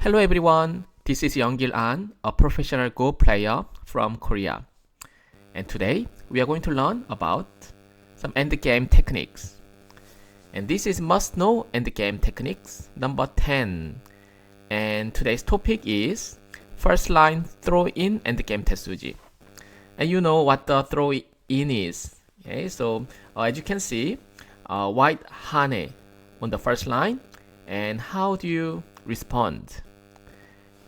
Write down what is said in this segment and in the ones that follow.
Hello everyone, this is Yeonggil An, a professional Go player from Korea. And today we are going to learn about some endgame techniques. And this is must know endgame techniques number 10. And today's topic is first line throw in endgame tetsuji. And you know what the throw in is. Okay, so as you can see, white hane on the first line. And how do you respond?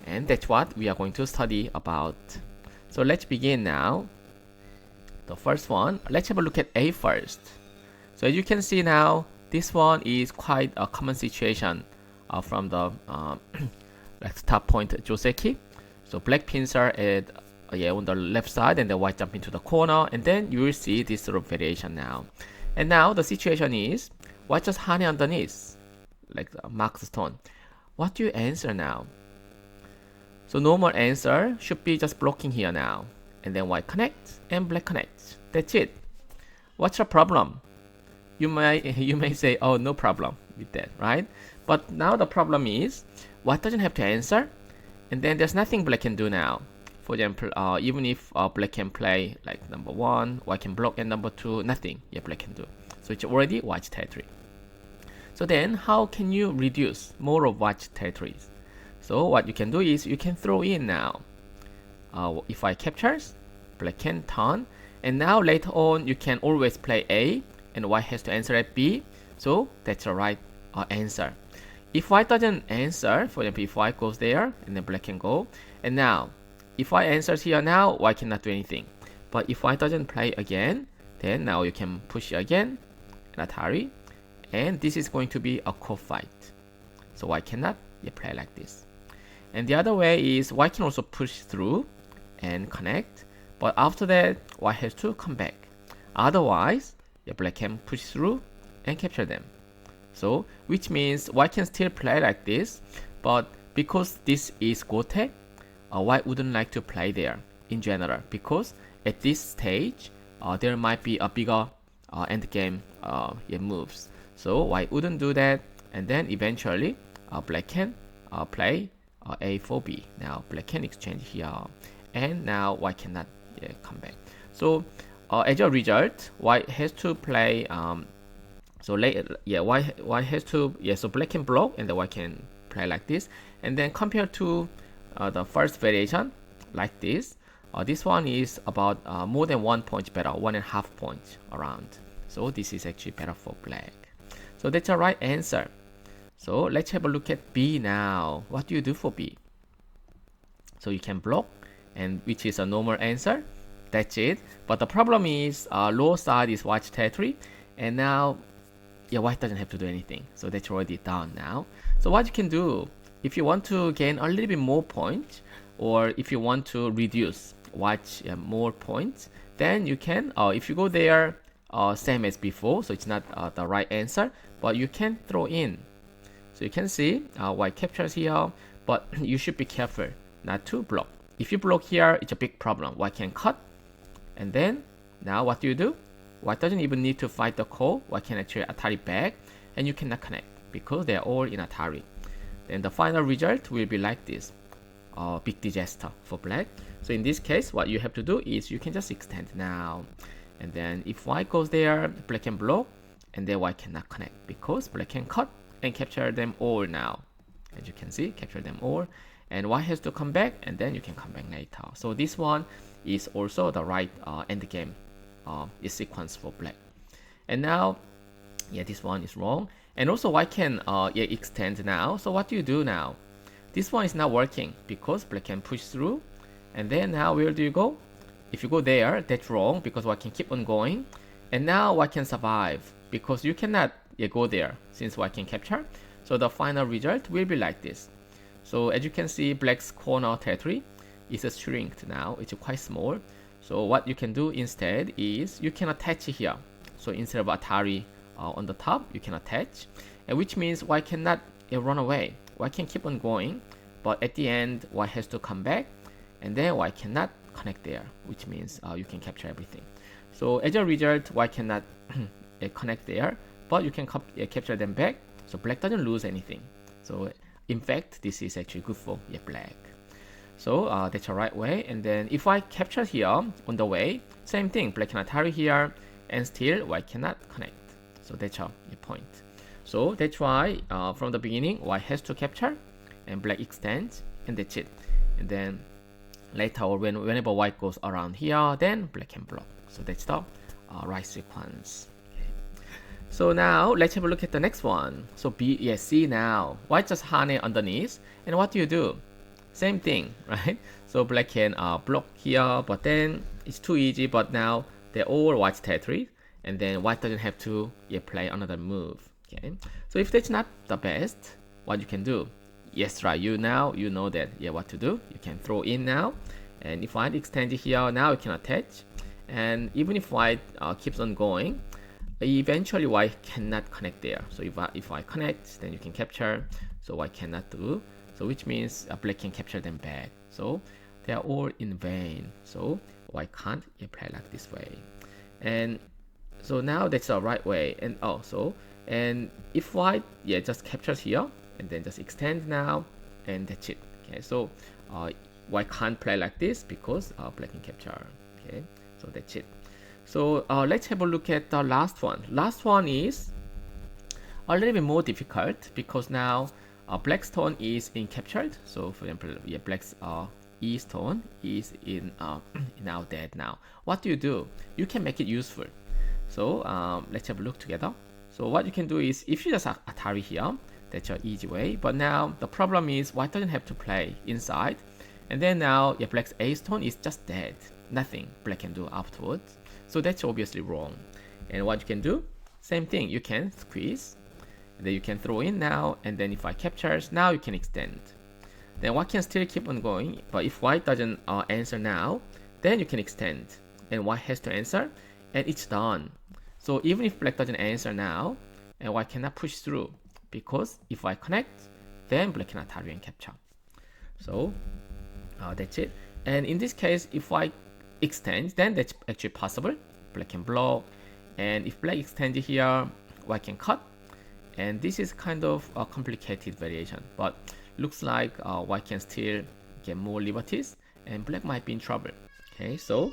And that's what we are going to study about. So let's begin now. The first one, let's have a look at A first. So as you can see now, this one is quite a common situation from the top point joseki. So black pins are at on the left side and the white jump into the corner, and then you will see this sort of variation now. And now the situation is white just hane underneath, like the marked stone. What do you answer now? So normal answer should be just blocking here now, and then white connect and black connect. That's it. What's the problem? You may say, oh, no problem with that, right? But now the problem is white doesn't have to answer, and then there's nothing black can do now. For example, even if black can play like number 1, white can block, and number 2, nothing black can do. So it's already white territory. So then how can you reduce more of white territories? So what you can do is you can throw in now. If I captures, black can turn, and now later on you can always play A, and white has to answer at B. So that's the right answer. If white doesn't answer, for example, if white goes there, and then black can go, and now if white answers here now, white cannot do anything. But if white doesn't play again, then now you can push again, and Atari, and this is going to be a co-fight. So white cannot play like this. And the other way is white can also push through and connect, but after that white has to come back. Otherwise, black can push through and capture them. So which means white can still play like this, but because this is gote, white wouldn't like to play there in general, because at this stage there might be a bigger endgame moves. So white wouldn't do that, and then eventually black can play A for B. Now black can exchange here, and now white cannot come back. So as a result, white has to play. White has to So black can block, and the white can play like this. And then compared to the first variation, like this, this one is about more than 1 point better, 1.5 points around. So this is actually better for black. So that's the right answer. So let's have a look at B now. What do you do for B? So you can block, and which is a normal answer. That's it. But the problem is lower side is white territory, and now white doesn't have to do anything. So that's already done now. So what you can do, if you want to gain a little bit more points, or if you want to reduce white more points, then you can, if you go there same as before, so it's not the right answer, but you can throw in. So you can see white captures here, but you should be careful not to block. If you block here, it's a big problem. White can cut, and then now what do? White doesn't even need to fight the call. White can actually Atari back, and you cannot connect because they are all in Atari. Then the final result will be like this. Big disaster for black. So in this case, what you have to do is you can just extend now. And then if white goes there, black can block, and then white cannot connect because black can cut and capture them all now. As you can see, capture them all, and white has to come back, and then you can come back later. So this one is also the right endgame sequence for black. And now this one is wrong, and also white can extend now. So what do you do now? This one is not working because black can push through, and then now where do you go? If you go there, that's wrong because white can keep on going, and now white can survive because you cannot go there since white can capture. So the final result will be like this. So as you can see, black's corner territory is shrinked now. It's quite small. So what you can do instead is you can attach here. So instead of Atari on the top, you can attach, and which means white cannot run away. White can keep on going, but at the end, white has to come back, and then white cannot connect there, which means you can capture everything. So as a result, white cannot connect there, but you can capture them back, so black doesn't lose anything. So in fact, this is actually good for black. So that's the right way. And then if I capture here on the way, same thing, black cannot tarry here, and still white cannot connect. So that's the point. So that's why from the beginning, white has to capture, and black extends, and that's it. And then later, whenever white goes around here, then black can block. So that's the right sequence. So now let's have a look at the next one. So see now, white just harness underneath, and what do? Same thing, right? So black can block here, but then it's too easy. But now they're all white's territory, and then white doesn't have to play another move. Okay. So if that's not the best, what you can do? Yes, right. You know that what to do. You can throw in now, and if white extends here, now you can attach, and even if white keeps on going, eventually white cannot connect there. So if I connect, then you can capture. So white cannot do. So which means black can capture them back. So they are all in vain. So white can't play like this way. And so now that's the right way. And also, and if white just captures here and then just extend now, and that's it. Okay. So white can't play like this because black can capture. Okay. So that's it. So let's have a look at the last one. Last one is a little bit more difficult because now black's tone is in captured. So for example, black's E's tone is in now dead now. What do? You can make it useful. So let's have a look together. So what you can do is if you just Atari here, that's your easy way. But now the problem is white doesn't have to play inside. And then now black's A's tone is just dead. Nothing black can do afterwards. So that's obviously wrong. And what you can do? Same thing. You can squeeze. Then you can throw in now. And then if white captures, now you can extend. Then white can still keep on going. But if white doesn't answer now, then you can extend. And white has to answer. And it's done. So even if black doesn't answer now, and white cannot push through. Because if white connect, then black cannot target and capture. So that's it. And in this case, if white extends, then that's actually possible. Black can block. And if black extends here, white can cut. And this is kind of a complicated variation. But looks like white can still get more liberties. And black might be in trouble. Okay, so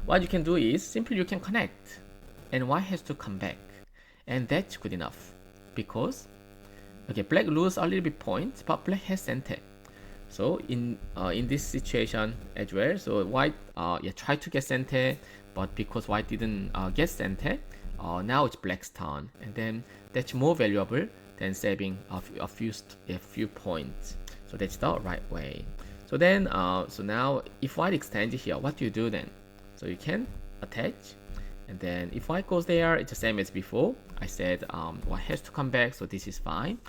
what you can do is simply you can connect. And white has to come back. And that's good enough. Because, okay, black loses a little bit points, but black has center. So in this situation as well, so white tried to get center, but because white didn't get center, now it's black's turn, and then that's more valuable than saving a few points. So that's the right way. So then so now if white extends here, what do you do then? So you can attach, and then if white goes there, it's the same as before. I said white has to come back, so this is fine.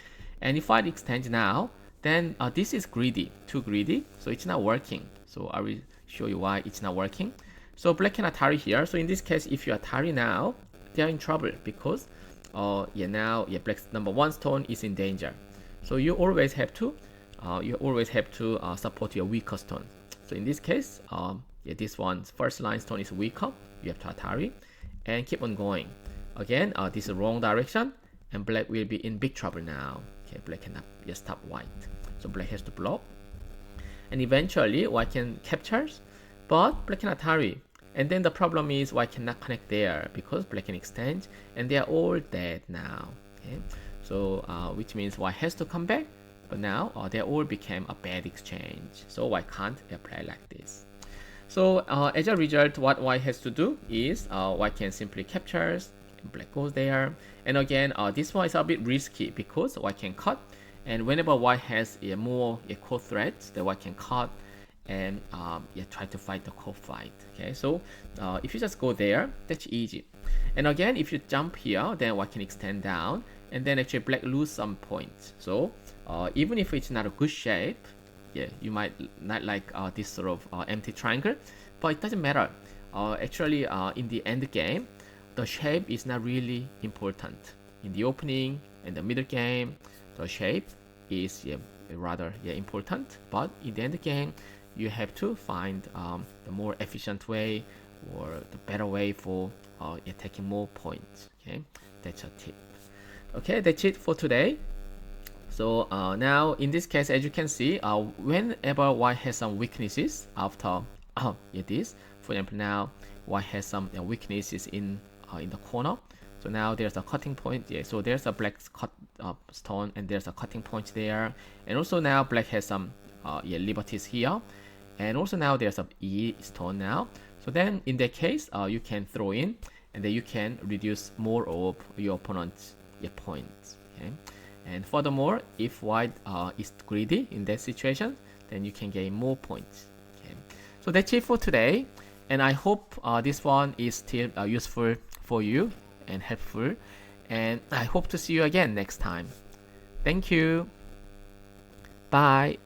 And if white extends now, then this is greedy, too greedy, so it's not working. So I will show you why it's not working. So black can Atari here. So in this case, if you Atari now, they are in trouble because black's number 1 stone is in danger. So you always have to support your weaker stone. So in this case, this one's first line stone is weaker. You have to Atari and keep on going. Again, this is wrong direction, and black will be in big trouble now. Okay, black cannot just stop white. So black has to block. And eventually white can capture, but black can Atari. And then the problem is white cannot connect there because black can extend, and they are all dead now. Okay, so which means white has to come back, but now they all became a bad exchange. So white can't play like this. So as a result, what white has to do is white can simply capture, and black goes there. And again, this one is a bit risky because white can cut, and whenever white has more core threats, the white can cut and try to fight the core fight. Okay, so if you just go there, that's easy. And again, if you jump here, then white can extend down, and then actually black lose some points. So even if it's not a good shape, you might not like this sort of empty triangle, but it doesn't matter. Actually, in the end game, the shape is not really important. In the opening and the middle game, the shape is rather important. But in the end game, you have to find the more efficient way or the better way for taking more points. Okay, that's a tip. Okay, that's it for today. So now in this case, as you can see, whenever white has some weaknesses after this, for example, now white has some weaknesses in the corner. So now there's a cutting point. Yeah, so there's a black cut stone, and there's a cutting point there. And also now black has some liberties here, and also now there's a E stone now. So then in that case, you can throw in, and then you can reduce more of your opponent's points. Okay. And furthermore, if white is greedy in that situation, then you can gain more points. Okay. So that's it for today, and I hope this one is still useful for you and helpful, and I hope to see you again next time. Thank you. Bye.